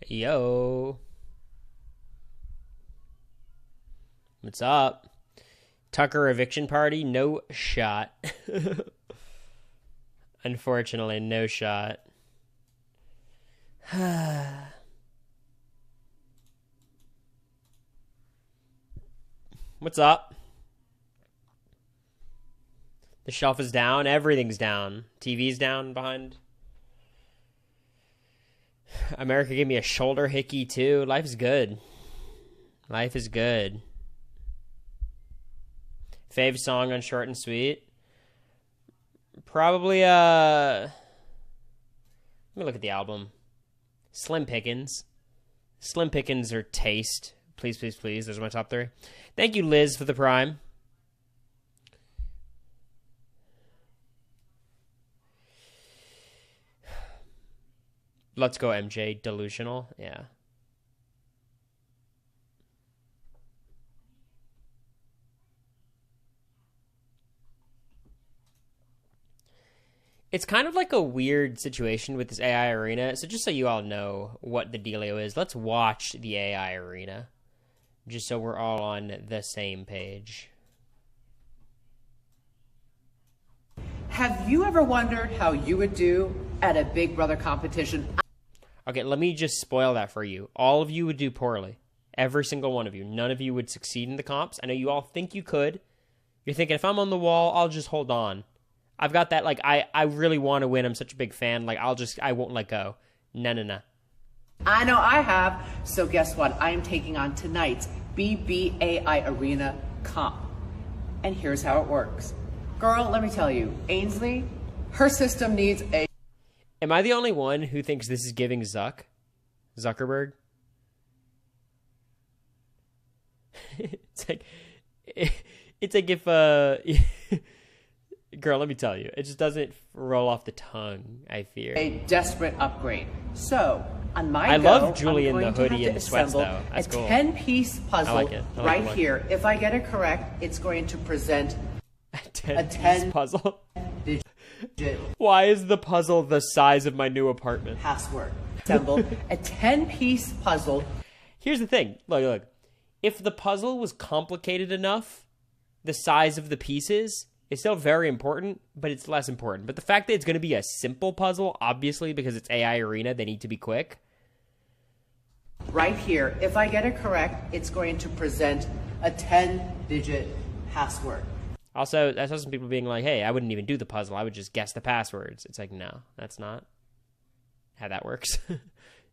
Yo. What's up? Tucker eviction party? No shot. Unfortunately, no shot. What's up? The shelf is down. Everything's down. TV's down behind. America gave me a shoulder hickey too. Life is good. Life is good. Fave song on Short and Sweet? Probably, let me look at the album. Slim Pickens. Slim Pickens or Taste. Please, please, please. Those are my top three. Thank you, Liz, for the Prime. Let's go, MJ. Delusional. Yeah. It's kind of like a weird situation with this AI arena. So just so you all know what the dealio is, let's watch the AI arena. Just so we're all on the same page. Have you ever wondered how you would do at a Big Brother competition? Okay, let me just spoil that for you. All of you would do poorly. Every single one of you. None of you would succeed in the comps. I know you all think you could. You're thinking, if I'm on the wall, I'll just hold on. I've got that, like, I really want to win. I'm such a big fan. Like, I won't let go. No. I know I have. So guess what? I am taking on tonight's BBAI Arena comp. And here's how it works. Girl, let me tell you, Ainsley, her system needs a... Am I the only one who thinks this is giving Zuckerberg? It's like if girl, let me tell you, it just doesn't roll off the tongue, I fear. A desperate upgrade. So, on my I go, love Julie in the I'm going to hoodie have and to the sweats, assemble though. That's a cool. 10-piece puzzle I like it. I like right the look. here. If I get it correct, it's going to present A a 10 puzzle. digit Why is the puzzle the size of my new apartment? password. Assemble a 10-piece puzzle. Here's the thing. Look. If the puzzle was complicated enough, the size of the pieces, it's still very important, but it's less important. But the fact that it's going to be a simple puzzle, obviously, because it's AI Arena, they need to be quick. Right here, if I get it correct, it's going to present a 10-digit password. Also, I saw some people being like, hey, I wouldn't even do the puzzle. I would just guess the passwords. It's like, no, that's not how that works.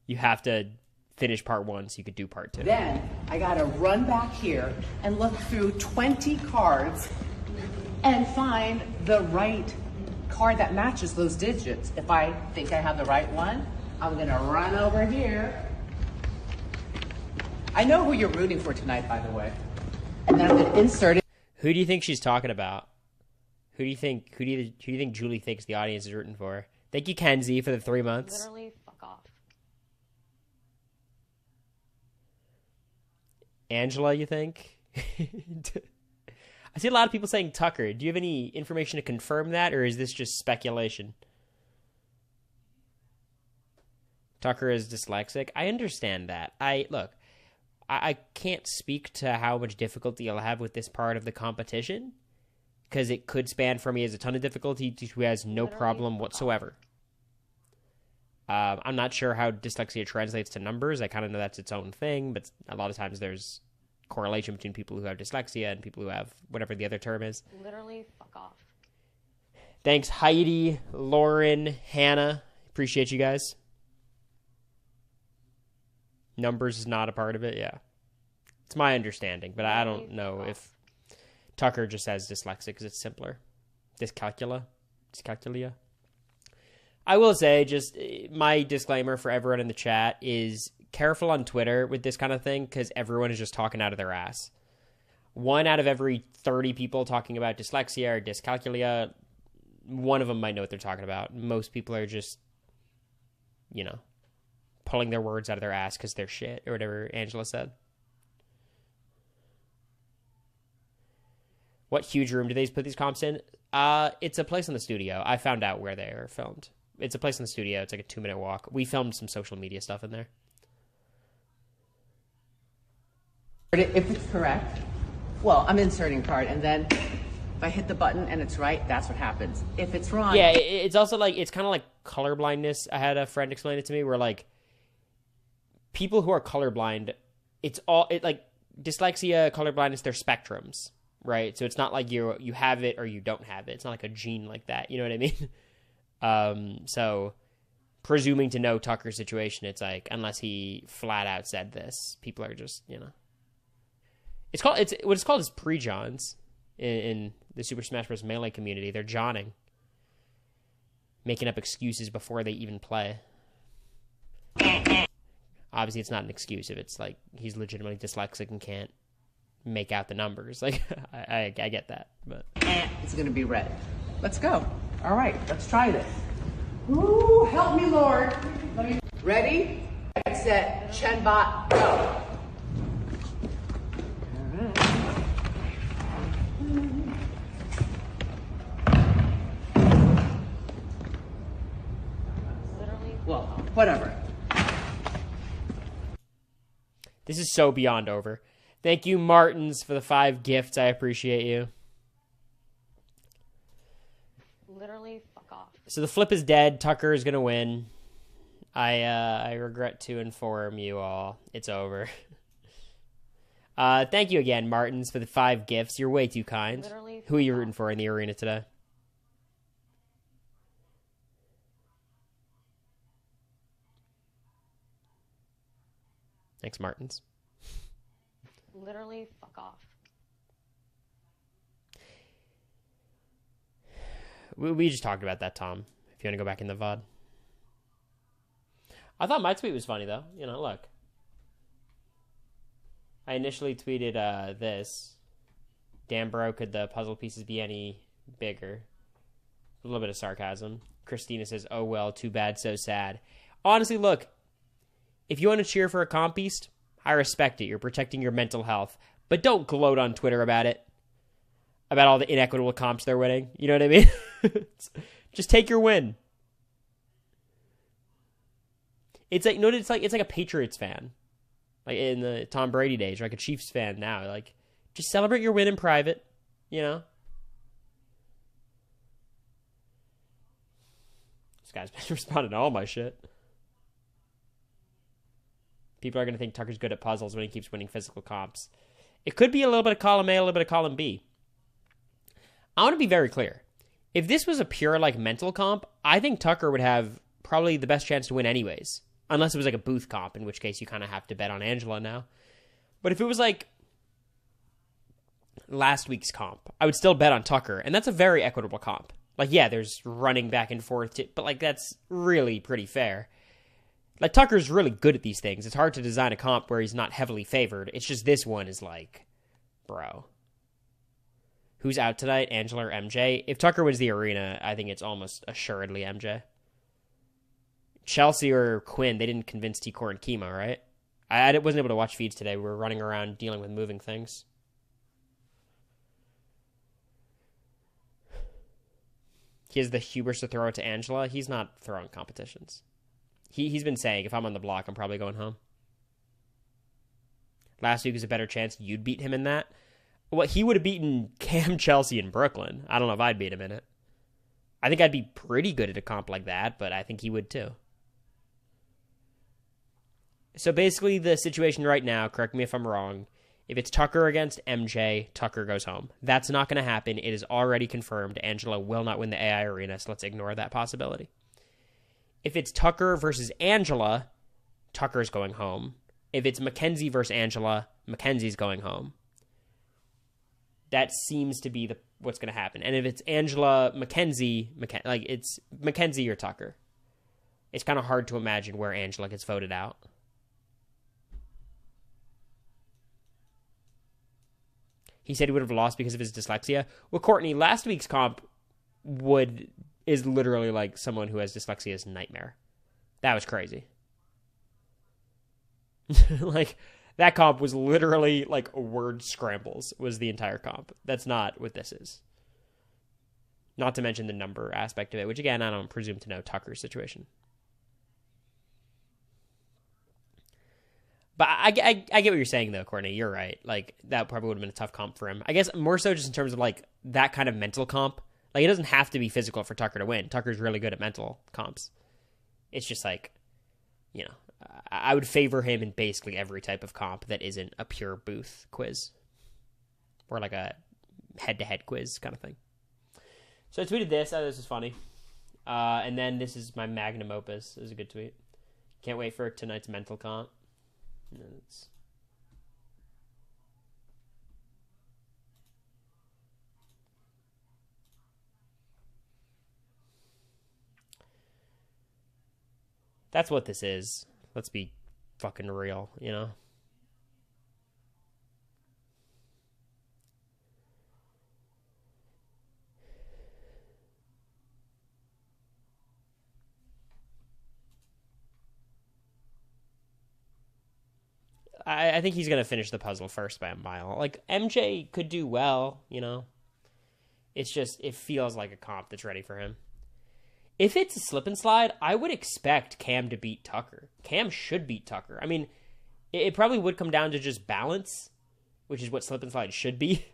You have to finish part one so you could do part two. Then I got to run back here and look through 20 cards and find the right card that matches those digits. If I think I have the right one, I'm going to run over here. I know who you're rooting for tonight, by the way. And then I'm going to insert it. Who do you think she's talking about? Who do you think Julie thinks the audience is rooting for? Thank you, Kenzie, for the 3 months. Literally, fuck off. Angela, you think? I see a lot of people saying Tucker. Do you have any information to confirm that, or is this just speculation? Tucker is dyslexic. I understand that. I can't speak to how much difficulty I'll have with this part of the competition, because it could span from me as a ton of difficulty to who has no problem whatsoever. I'm not sure how dyslexia translates to numbers. I kind of know that's its own thing, but a lot of times there's correlation between people who have dyslexia and people who have whatever the other term is. Literally, fuck off. Thanks, Heidi, Lauren, Hannah. Appreciate you guys. Numbers is not a part of it, yeah. It's my understanding, but I don't know if Tucker just says dyslexic because it's simpler. Dyscalculia. I will say, just my disclaimer for everyone in the chat is careful on Twitter with this kind of thing because everyone is just talking out of their ass. 1 out of every 30 people talking about dyslexia or dyscalculia, one of them might know what they're talking about. Most people are just, pulling their words out of their ass because they're shit, or whatever Angela said. What huge room do they put these comps in? It's a place in the studio. I found out where they are filmed. It's a place in the studio. It's like a 2-minute walk. We filmed some social media stuff in there. If it's correct, well, I'm inserting a card, and then if I hit the button and it's right, that's what happens. If it's wrong... Yeah, it's also like, it's kind of like colorblindness. I had a friend explain it to me where, like, people who are colorblind, like, dyslexia, colorblindness, they're spectrums, right? So it's not like you have it or you don't have it. It's not like a gene like that. You know what I mean? So presuming to know Tucker's situation, it's like, unless he flat out said this, people are just, you know. What it's called is pre-Johns in the Super Smash Bros. Melee community. They're Johning. Making up excuses before they even play. Obviously, it's not an excuse if it's like he's legitimately dyslexic and can't make out the numbers. Like, I get that, but it's going to be red. Let's go. All right, let's try this. Ooh, help me, Lord. Ready, set, Chenbot, go. Well, whatever. This is so beyond over. Thank you, Martins, for the 5 gifts. I appreciate you. Literally, fuck off. So the flip is dead. Tucker is going to win. I regret to inform you all. It's over. Thank you again, Martins, for the 5 gifts. You're way too kind. Literally, who are you rooting for in the arena today? Thanks, Martins. Literally, fuck off. We just talked about that, Tom, if you want to go back in the VOD. I thought my tweet was funny, though. You know, look. I initially tweeted this. Damn, bro, could the puzzle pieces be any bigger? A little bit of sarcasm. Christina says, oh, well, too bad, so sad. Honestly, look. If you want to cheer for a comp beast, I respect it. You're protecting your mental health. But don't gloat on Twitter about it. About all the inequitable comps they're winning. You know what I mean? Just take your win. It's like, it's like a Patriots fan. Like in the Tom Brady days, or like a Chiefs fan now. Like, just celebrate your win in private, you know? This guy's been responding to all my shit. People are going to think Tucker's good at puzzles when he keeps winning physical comps. It could be a little bit of column A, a little bit of column B. I want to be very clear. If this was a pure, like, mental comp, I think Tucker would have probably the best chance to win anyways. Unless it was like a booth comp, in which case you kind of have to bet on Angela now. But if it was like last week's comp, I would still bet on Tucker. And that's a very equitable comp. Like, yeah, there's running back and forth, but like that's really pretty fair. Like, Tucker's really good at these things. It's hard to design a comp where he's not heavily favored. It's just this one is like, bro. Who's out tonight, Angela or MJ? If Tucker wins the arena, I think it's almost assuredly MJ. Chelsea or Quinn, they didn't convince Cory and Kima, right? I wasn't able to watch feeds today. We were running around dealing with moving things. He has the hubris to throw it to Angela. He's not throwing competitions. He's been saying, if I'm on the block, I'm probably going home. Last week was a better chance you'd beat him in that. Well, he would have beaten Cam, Chelsea, and Brooklyn. I don't know if I'd beat him in it. I think I'd be pretty good at a comp like that, but I think he would too. So basically the situation right now, correct me if I'm wrong, if it's Tucker against MJ, Tucker goes home. That's not going to happen. It is already confirmed. Angela will not win the AI arena, so let's ignore that possibility. If it's Tucker versus Angela, Tucker's going home. If it's Mackenzie versus Angela, Mackenzie's going home. That seems to be what's going to happen. And if it's Angela, Mackenzie, like it's Mackenzie or Tucker. It's kind of hard to imagine where Angela gets voted out. He said he would have lost because of his dyslexia. Well, Courtney, last week's comp is literally like someone who has dyslexia's nightmare. That was crazy. Like, that comp was literally like word scrambles was the entire comp. That's not what this is. Not to mention the number aspect of it, which again, I don't presume to know Tucker's situation. But I get what you're saying, though, Courtney. You're right. Like, that probably would have been a tough comp for him. I guess more so just in terms of, like, that kind of mental comp. Like, it doesn't have to be physical for Tucker to win. Tucker's really good at mental comps. It's just like, you know, I would favor him in basically every type of comp that isn't a pure booth quiz. Or like a head-to-head quiz kind of thing. So I tweeted this. I thought this was funny. And then this is my magnum opus. This is a good tweet. Can't wait for tonight's mental comp. That's what this is. Let's be fucking real, you know? I think he's going to finish the puzzle first by a mile. Like, MJ could do well, you know? It's just, it feels like a comp that's ready for him. If it's a slip and slide, I would expect Cam to beat Tucker. Cam should beat Tucker. I mean, it probably would come down to just balance, which is what slip and slide should be.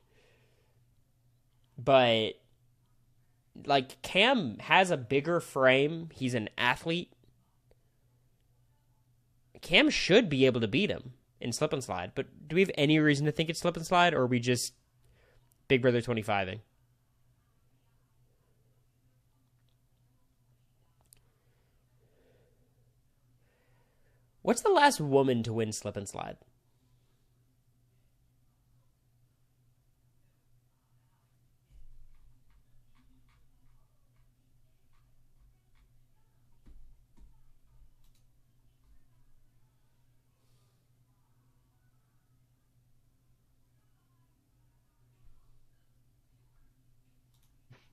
But, like, Cam has a bigger frame. He's an athlete. Cam should be able to beat him in slip and slide. But do we have any reason to think it's slip and slide, or are we just Big Brother 25ing? What's the last woman to win slip and slide?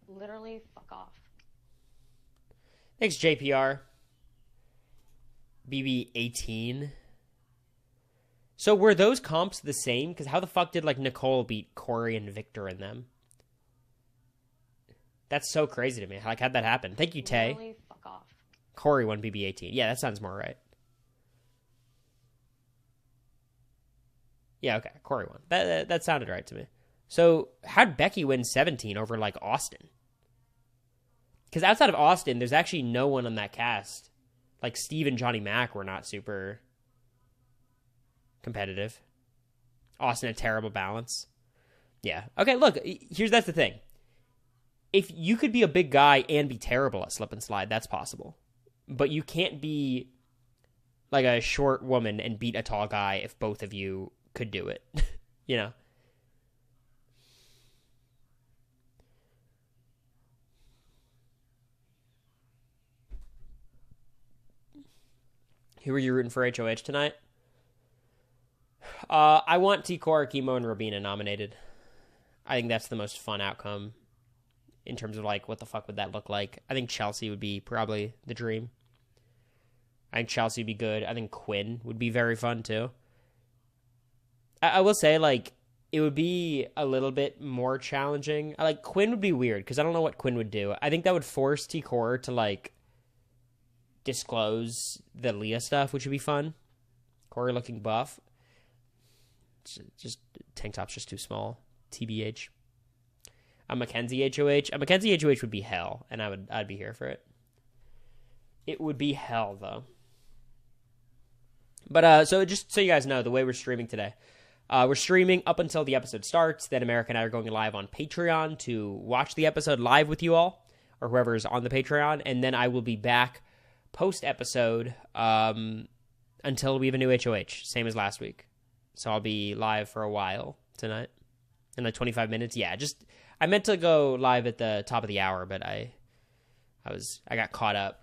Literally, fuck off. Thanks, JPR. BB18. So were those comps the same? Because how the fuck did, like, Nicole beat Cory and Victor in them? That's so crazy to me. Like, how'd that happen? Thank you, Tay. Literally, fuck off. Cory won BB18. Yeah, that sounds more right. Yeah, okay. Cory won. That sounded right to me. So how'd Becky win 17 over, like, Austin? Because outside of Austin, there's actually no one on that cast. Like, Steve and Johnny Mac were not super competitive. Austin had terrible balance. Yeah. Okay, look, that's the thing. If you could be a big guy and be terrible at slip and slide, that's possible. But you can't be like a short woman and beat a tall guy if both of you could do it. You know? Who are you rooting for HOH tonight? I want T-Core, Chemo, and Robina nominated. I think that's the most fun outcome in terms of, like, what the fuck would that look like. I think Chelsea would be probably the dream. I think Chelsea would be good. I think Quinn would be very fun, too. I will say, like, it would be a little bit more challenging. Like, Quinn would be weird, because I don't know what Quinn would do. I think that would force T-Core to, like, disclose the Leah stuff, which would be fun. Cory looking buff. Just tank top's just too small. TBH. A Mackenzie HOH. A Mackenzie HOH would be hell, and I'd be here for it. It would be hell, though. But so just so you guys know, the way we're streaming today, we're streaming up until the episode starts. Then America and I are going live on Patreon to watch the episode live with you all, or whoever's on the Patreon, and then I will be back post-episode until we have a new HOH, same as last week. So I'll be live for a while tonight. In like 25 minutes. Yeah, I meant to go live at the top of the hour, but I got caught up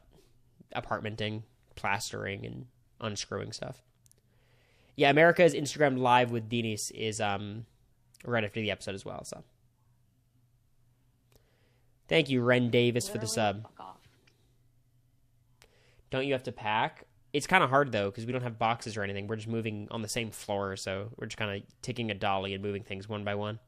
apartmenting, plastering, and unscrewing stuff. Yeah, America's Instagram live with Denise is right after the episode as well, so. Thank you, Ren Davis, for the sub. Fuck off. Don't you have to pack? It's kind of hard, though, because we don't have boxes or anything. We're just moving on the same floor, so we're just kind of taking a dolly and moving things one by one.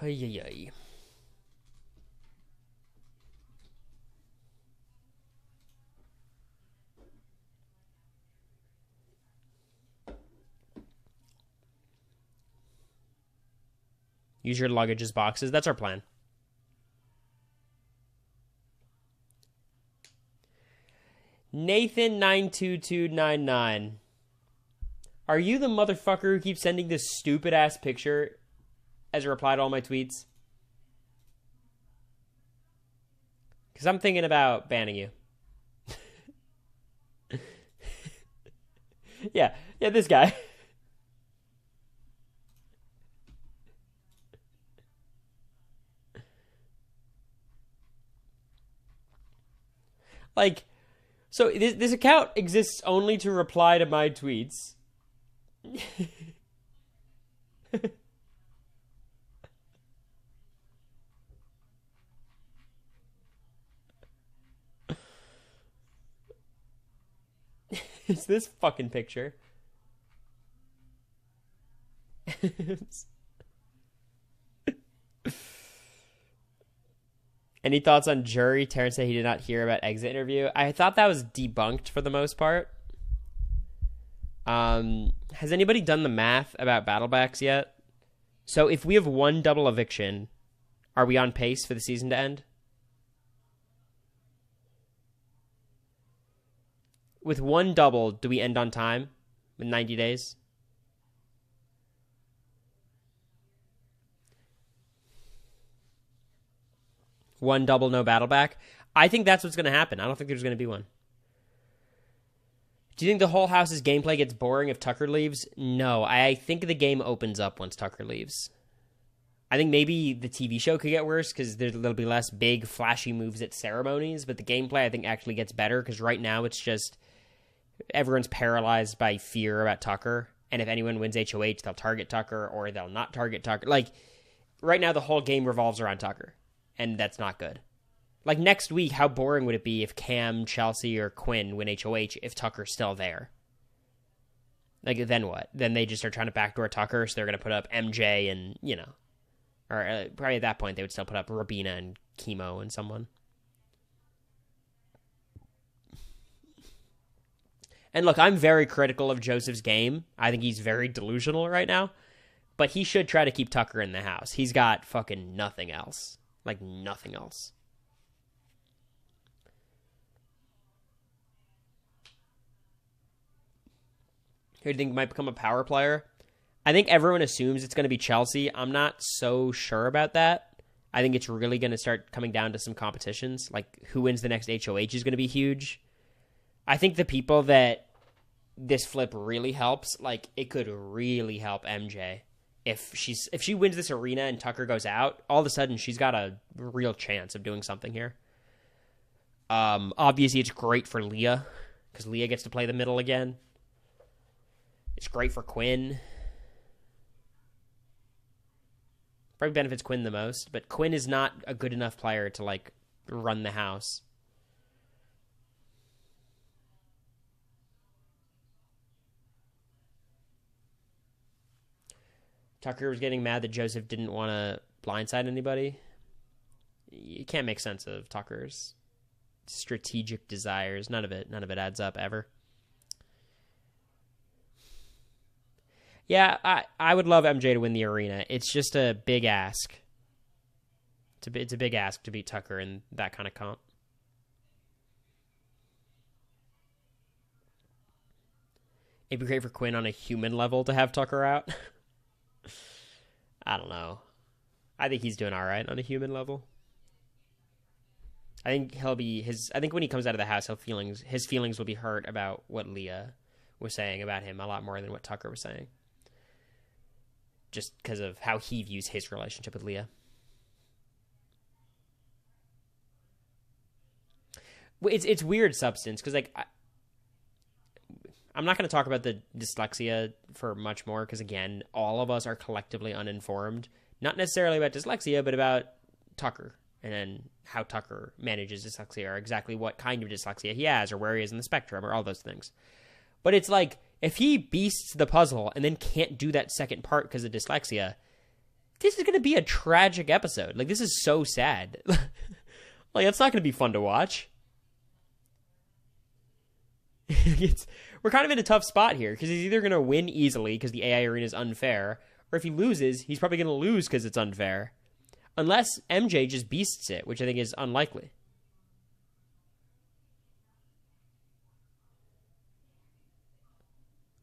Ay, ay, ay. Use your luggage as boxes. That's our plan. Nathan92299. Are you the motherfucker who keeps sending this stupid ass picture as a reply to all my tweets? Because I'm thinking about banning you. Yeah, this guy. Like, so this account exists only to reply to my tweets. It's this fucking picture. Any thoughts on jury? Terrence said he did not hear about exit interview. I thought that was debunked for the most part. Has anybody done the math about battlebacks yet? So if we have one double eviction, are we on pace for the season to end? With one double, do we end on time? With 90 days? One double, no battleback? I think that's what's going to happen. I don't think there's going to be one. Do you think the whole house's gameplay gets boring if Tucker leaves? No, I think the game opens up once Tucker leaves. I think maybe the TV show could get worse because there'll be less big, flashy moves at ceremonies, but the gameplay, I think, actually gets better because right now it's just everyone's paralyzed by fear about Tucker, and if anyone wins HOH, they'll target Tucker or they'll not target Tucker. Like, right now the whole game revolves around Tucker, and that's not good. Like, next week, how boring would it be if Cam, Chelsea, or Quinn win HOH if Tucker's still there? Like, then what? Then they just are trying to backdoor Tucker, so they're going to put up MJ and, you know. Or probably at that point, they would still put up Rabina and Chemo and someone. And look, I'm very critical of Joseph's game. I think he's very delusional right now. But he should try to keep Tucker in the house. He's got fucking nothing else. Like, nothing else. Who do you think might become a power player? I think everyone assumes it's going to be Chelsea. I'm not so sure about that. I think it's really going to start coming down to some competitions. Like, who wins the next HOH is going to be huge. I think the people that this flip really helps, like, it could really help MJ. If she wins this arena and Tucker goes out, all of a sudden she's got a real chance of doing something here. Obviously, it's great for Leah, because Leah gets to play the middle again. It's great for Quinn. Probably benefits Quinn the most, but Quinn is not a good enough player to, like, run the house. Tucker was getting mad that Joseph didn't want to blindside anybody. You can't make sense of Tucker's strategic desires. None of it adds up ever. Yeah, I would love MJ to win the arena. It's just a big ask. It's a big ask to beat Tucker in that kind of comp. It'd be great for Quinn on a human level to have Tucker out. I don't know. I think he's doing all right on a human level. I think I think when he comes out of the house, his feelings will be hurt about what Leah was saying about him a lot more than what Tucker was saying. Just because of how he views his relationship with Leah. It's weird substance, because, like, I'm not going to talk about the dyslexia for much more, because, again, all of us are collectively uninformed. Not necessarily about dyslexia, but about Tucker, and then how Tucker manages dyslexia, or exactly what kind of dyslexia he has, or where he is in the spectrum, or all those things. But it's like, if he beasts the puzzle and then can't do that second part because of dyslexia, this is going to be a tragic episode. Like, this is so sad. Like, it's not going to be fun to watch. We're kind of in a tough spot here because he's either going to win easily because the AI arena is unfair, or if he loses, he's probably going to lose because it's unfair. Unless MJ just beasts it, which I think is unlikely.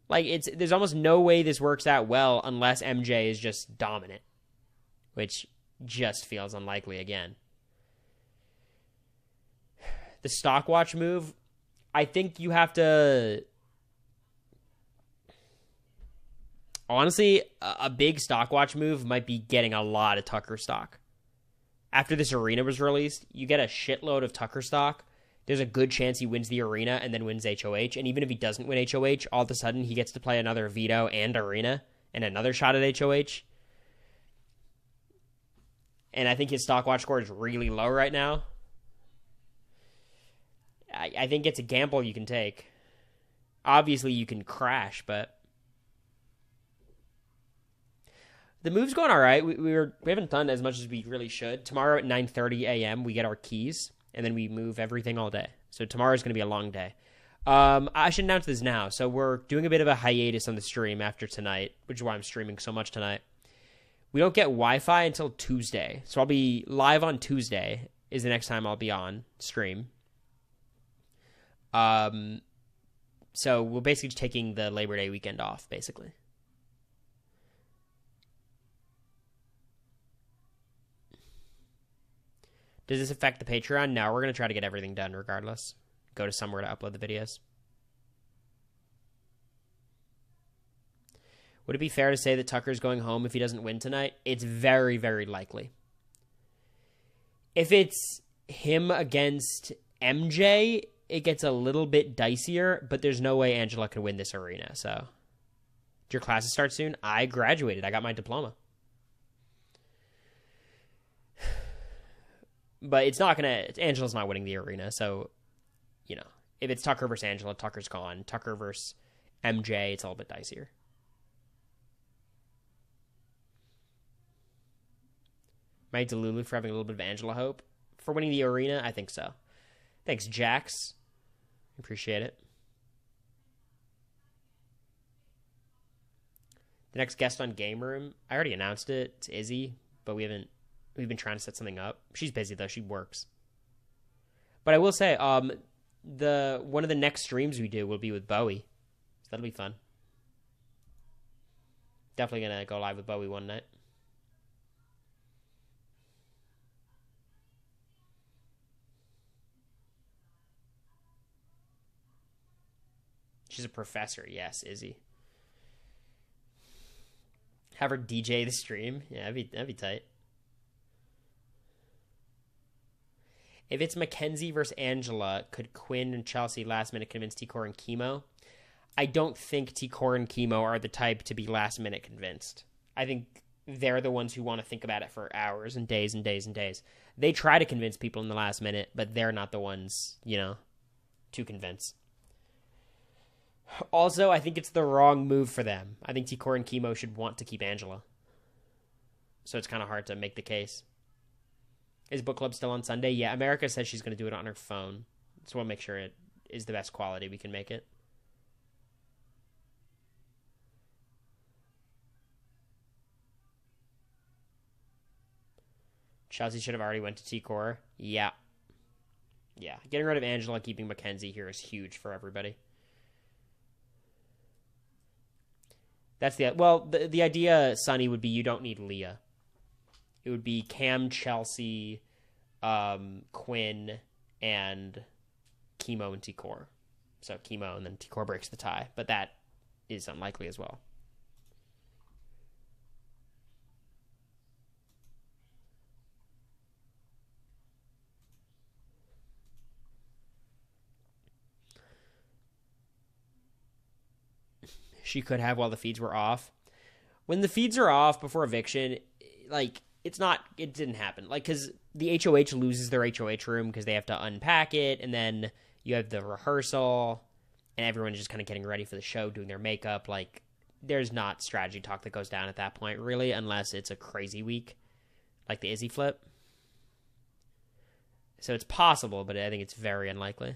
Like, there's almost no way this works out well unless MJ is just dominant, which just feels unlikely again. The stockwatch move, I think you have to... Honestly, a big stockwatch move might be getting a lot of Tucker stock. After this arena was released, you get a shitload of Tucker stock. There's a good chance he wins the arena and then wins HOH. And even if he doesn't win HOH, all of a sudden he gets to play another veto and arena and another shot at HOH. And I think his stockwatch score is really low right now. I think it's a gamble you can take. Obviously, you can crash, but the move's going all right. We haven't done as much as we really should. Tomorrow at 9:30 a.m. we get our keys, and then we move everything all day. So tomorrow's going to be a long day. I should announce this now. So we're doing a bit of a hiatus on the stream after tonight, which is why I'm streaming so much tonight. We don't get Wi-Fi until Tuesday. So I'll be live on Tuesday is the next time I'll be on stream. So we're basically just taking the Labor Day weekend off, basically. Does this affect the Patreon? No, we're going to try to get everything done regardless. Go to somewhere to upload the videos. Would it be fair to say that Tucker's going home if he doesn't win tonight? It's very, very likely. If it's him against MJ, it gets a little bit dicier, but there's no way Angela could win this arena. So, do your classes start soon? I graduated. I got my diploma. But it's not going to... Angela's not winning the arena, so, you know, if it's Tucker versus Angela, Tucker's gone. Tucker versus MJ, it's a little bit dicier. Might Delulu for having a little bit of Angela hope. For winning the arena, I think so. Thanks, Jax. Appreciate it. The next guest on Game Room, I already announced it. It's Izzy, but we've been trying to set something up. She's busy though. She works. But I will say, one of the next streams we do will be with Bowie. So that'll be fun. Definitely gonna go live with Bowie one night. She's a professor. Yes, Izzy. Have her DJ the stream. Yeah, that'd be tight. If it's Mackenzie versus Angela, could Quinn and Chelsea last minute convince T-Core and Chemo? I don't think T-Core and Chemo are the type to be last minute convinced. I think they're the ones who want to think about it for hours and days and days and days. They try to convince people in the last minute, but they're not the ones, to convince. Also, I think it's the wrong move for them. I think T-Core and Chemo should want to keep Angela. So it's kind of hard to make the case. Is book club still on Sunday? Yeah, America says she's going to do it on her phone. So we'll make sure it is the best quality we can make it. Chelsea should have already went to T-Core. Yeah. Yeah, getting rid of Angela, keeping Mackenzie here is huge for everybody. That's the idea, Sonny, would be you don't need Leah. It would be Cam, Chelsea, Quinn, and Chemo and T-Core. So Chemo and then T-Core breaks the tie, but that is unlikely as well. She could have while the feeds were off. When the feeds are off before eviction, it didn't happen. Because the HOH loses their HOH room because they have to unpack it, and then you have the rehearsal, and everyone's just kind of getting ready for the show, doing their makeup. there's not strategy talk that goes down at that point, really, unless it's a crazy week, like the Izzy flip. So it's possible, but I think it's very unlikely.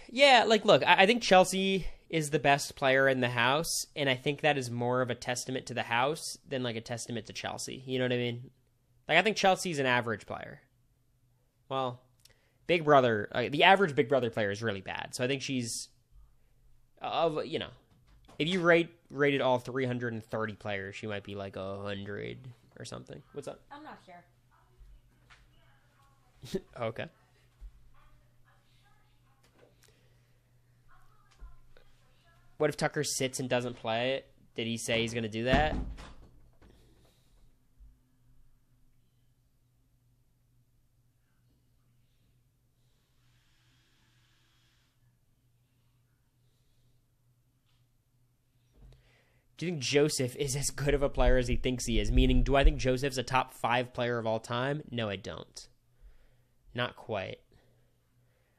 Yeah, like, look, I think Chelsea is the best player in the house, and I think that is more of a testament to the house than, like, a testament to Chelsea. You know what I mean? Like, I think Chelsea's an average player. Well, Big Brother, the average Big Brother player is really bad. So I think she's, you know, if you rated all 330 players, she might be like 100 or something. What's up? I'm not sure. Okay. What if Tucker sits and doesn't play it? Did he say he's going to do that? Do you think Joseph is as good of a player as he thinks he is? Meaning, do I think Joseph's a top 5 player of all time? No, I don't. Not quite.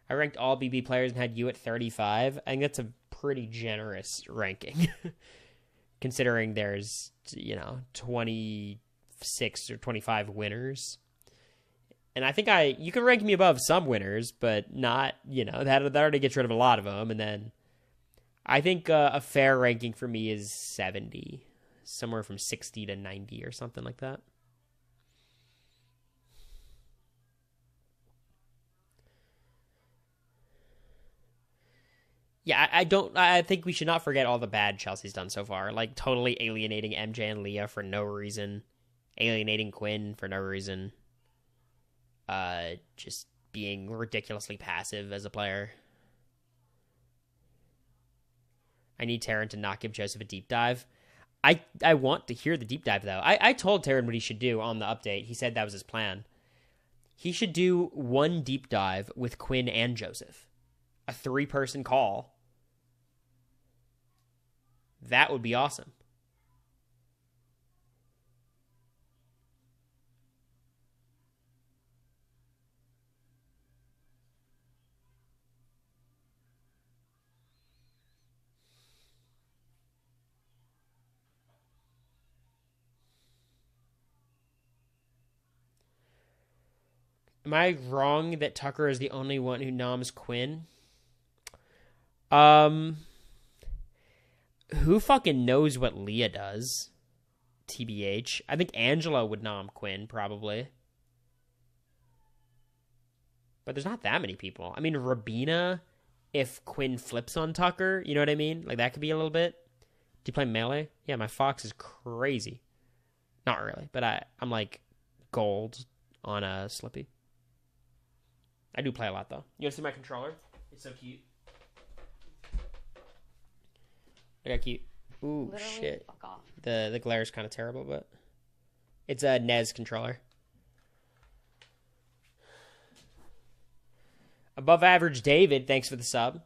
I ranked all BB players and had you at 35. I think that's a pretty generous ranking. Considering there's, 26 or 25 winners. And I think you can rank me above some winners, but not, that already gets rid of a lot of them. And then I think a fair ranking for me is 70, somewhere from 60 to 90 or something like that. Yeah, I think we should not forget all the bad Chelsea's done so far. Like, totally alienating MJ and Leah for no reason. Alienating Quinn for no reason. Just being ridiculously passive as a player. I need Taryn to not give Joseph a deep dive. I want to hear the deep dive, though. I told Taryn what he should do on the update. He said that was his plan. He should do one deep dive with Quinn and Joseph. A 3-person call. That would be awesome. Am I wrong that Tucker is the only one who noms Quinn? Who fucking knows what Leah does? TBH. I think Angela would nom Quinn, probably. But there's not that many people. I mean, Rabina, if Quinn flips on Tucker, you know what I mean? Like, that could be a little bit. Do you play Melee? Yeah, my Fox is crazy. Not really, but I'm like gold on a Slippy. I do play a lot, though. You want to see my controller? It's so cute. I got cute. Ooh, Literally, shit. fuck off. The glare is kind of terrible, but it's a NES controller. Above average David, thanks for the sub.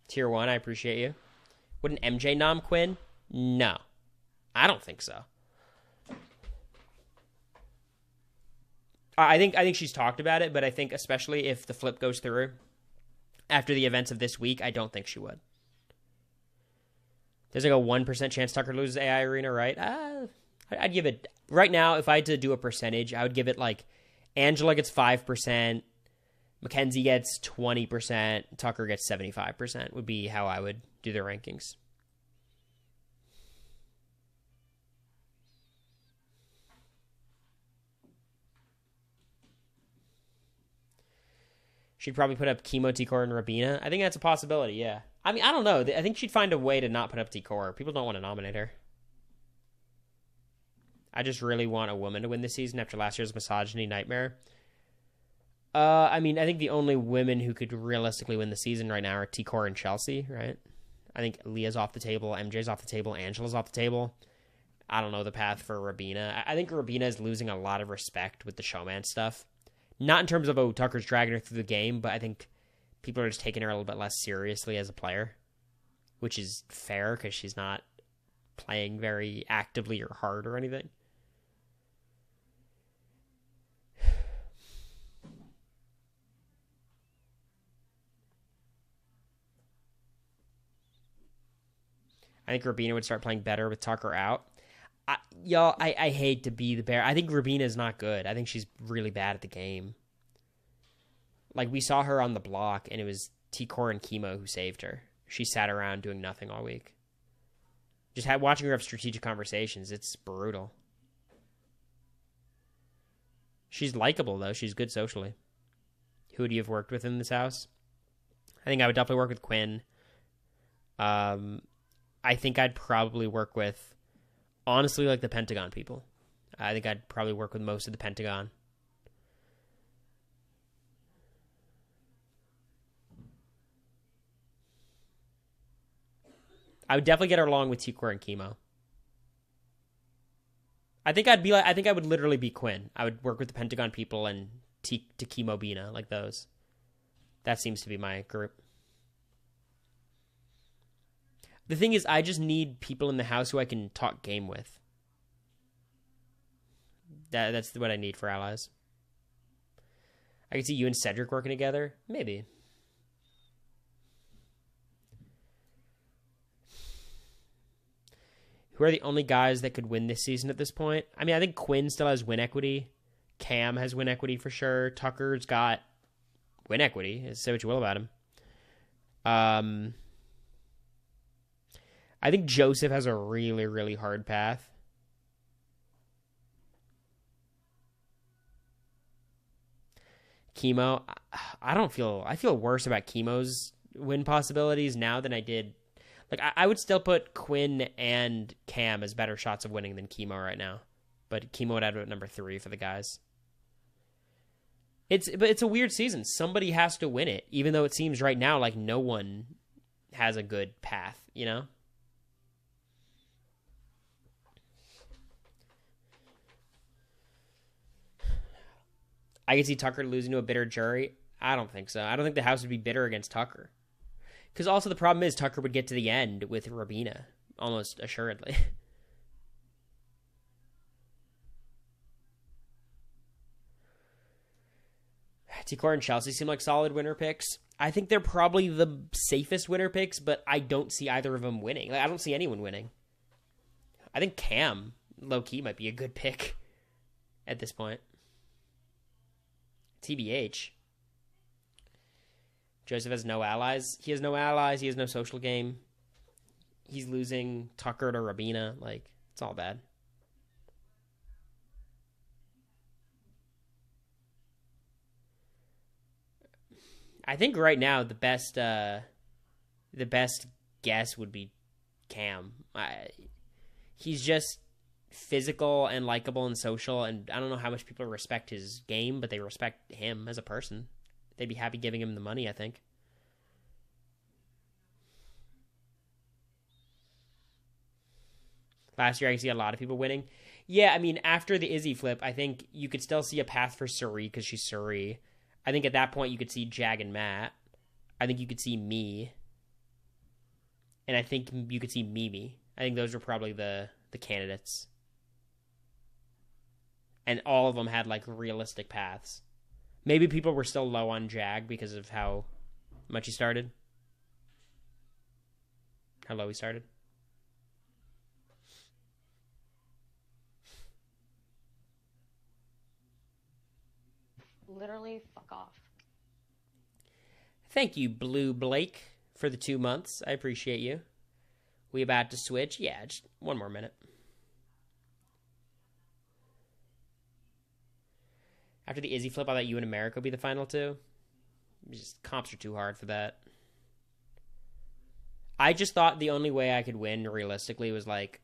Tier 1, I appreciate you. Would an MJ nom Quinn? No. I don't think so. I think she's talked about it, but I think especially if the flip goes through after the events of this week, I don't think she would. There's like a 1% chance Tucker loses AI Arena, right? I'd give it, right now, if I had to do a percentage, I would give it like Angela gets 5%, Mackenzie gets 20%, Tucker gets 75% would be how I would do the rankings. She'd probably put up Chemo, T-Core, and Rabina. I think that's a possibility, yeah. I mean, I don't know. I think she'd find a way to not put up T-Core. People don't want to nominate her. I just really want a woman to win this season after last year's misogyny nightmare. I mean, I think the only women who could realistically win the season right now are T-Core and Chelsea, right? I think Leah's off the table, MJ's off the table, Angela's off the table. I don't know the path for Rabina. I think Rabina is losing a lot of respect with the showman stuff. Not in terms of, Tucker's dragging her through the game, but I think people are just taking her a little bit less seriously as a player, which is fair because she's not playing very actively or hard or anything. I think Rabina would start playing better with Tucker out. I hate to be the bear. I think Rabina's not good. I think she's really bad at the game. Like, we saw her on the block, and it was T-Core and Chemo who saved her. She sat around doing nothing all week. Just watching her have strategic conversations, it's brutal. She's likable, though. She's good socially. Who would you have worked with in this house? I think I would definitely work with Quinn. I think I'd probably work with, honestly, like the Pentagon people. I think I'd probably work with most of the Pentagon. I would definitely get her along with T-Core and Chemo. I think I would literally be Quinn. I would work with the Pentagon people and to Chemo Bina, like those. That seems to be my group. The thing is, I just need people in the house who I can talk game with. That's what I need for allies. I could see you and Cedric working together. Maybe. Who are the only guys that could win this season at this point? I mean, I think Quinn still has win equity. Cam has win equity for sure. Tucker's got win equity. Say what you will about him. I think Joseph has a really, really hard path. Chemo, I feel worse about Chemo's win possibilities now than I did. Like, I would still put Quinn and Cam as better shots of winning than Chemo right now. But Chemo would have it at number 3 for the guys. But it's a weird season. Somebody has to win it, even though it seems right now like no one has a good path, you know? I could see Tucker losing to a bitter jury. I don't think so. I don't think the house would be bitter against Tucker. Because also the problem is Tucker would get to the end with Rabina, almost assuredly. T-Core and Chelsea seem like solid winner picks. I think they're probably the safest winner picks, but I don't see either of them winning. Like, I don't see anyone winning. I think Cam, low-key, might be a good pick at this point. TBH. Joseph has no allies. He has no allies. He has no social game. He's losing Tucker to Rabina. Like, it's all bad. I think right now the best guess would be Cam. He's just physical and likable and social, and I don't know how much people respect his game, but they respect him as a person. They'd be happy giving him the money, I think. Last year, I could see a lot of people winning. Yeah, I mean, after the Izzy flip, I think you could still see a path for Suri because she's Suri. I think at that point, you could see Jag and Matt. I think you could see me. And I think you could see Mimi. I think those were probably the candidates. And all of them had, like, realistic paths. Maybe people were still low on Jag because of how much he started. How low he started. Literally, fuck off. Thank you, Blue Blake, for the 2 months. I appreciate you. We about to switch? Yeah, just one more minute. After the Izzy flip, I thought you and America would be the final 2. Just comps are too hard for that. I just thought the only way I could win realistically was like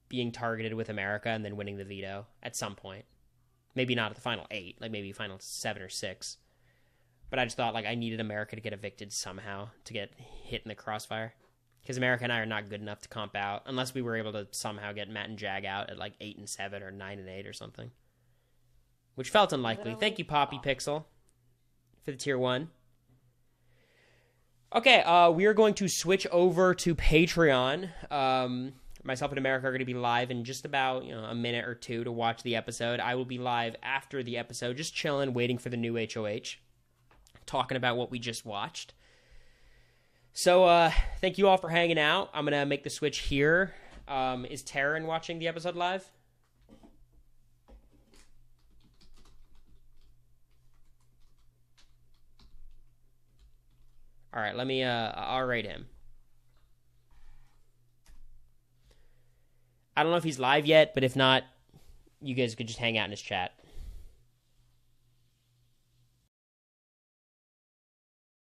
being targeted with America and then winning the veto at some point. Maybe not at the final 8, like maybe final 7 or 6. But I just thought like I needed America to get evicted somehow to get hit in the crossfire. Because America and I are not good enough to comp out unless we were able to somehow get Matt and Jag out at like 8 and 7 or 9 and 8 or something. Which felt unlikely. Literally. Thank you, Poppy Pixel, for the tier 1. Okay, we are going to switch over to Patreon. Myself and America are going to be live in just about a minute or 2 to watch the episode. I will be live after the episode, just chilling, waiting for the new HOH, talking about what we just watched. So, thank you all for hanging out. I'm going to make the switch here. Is Taryn watching the episode live? All right, let me, I'll rate him. I don't know if he's live yet, but if not, you guys could just hang out in his chat.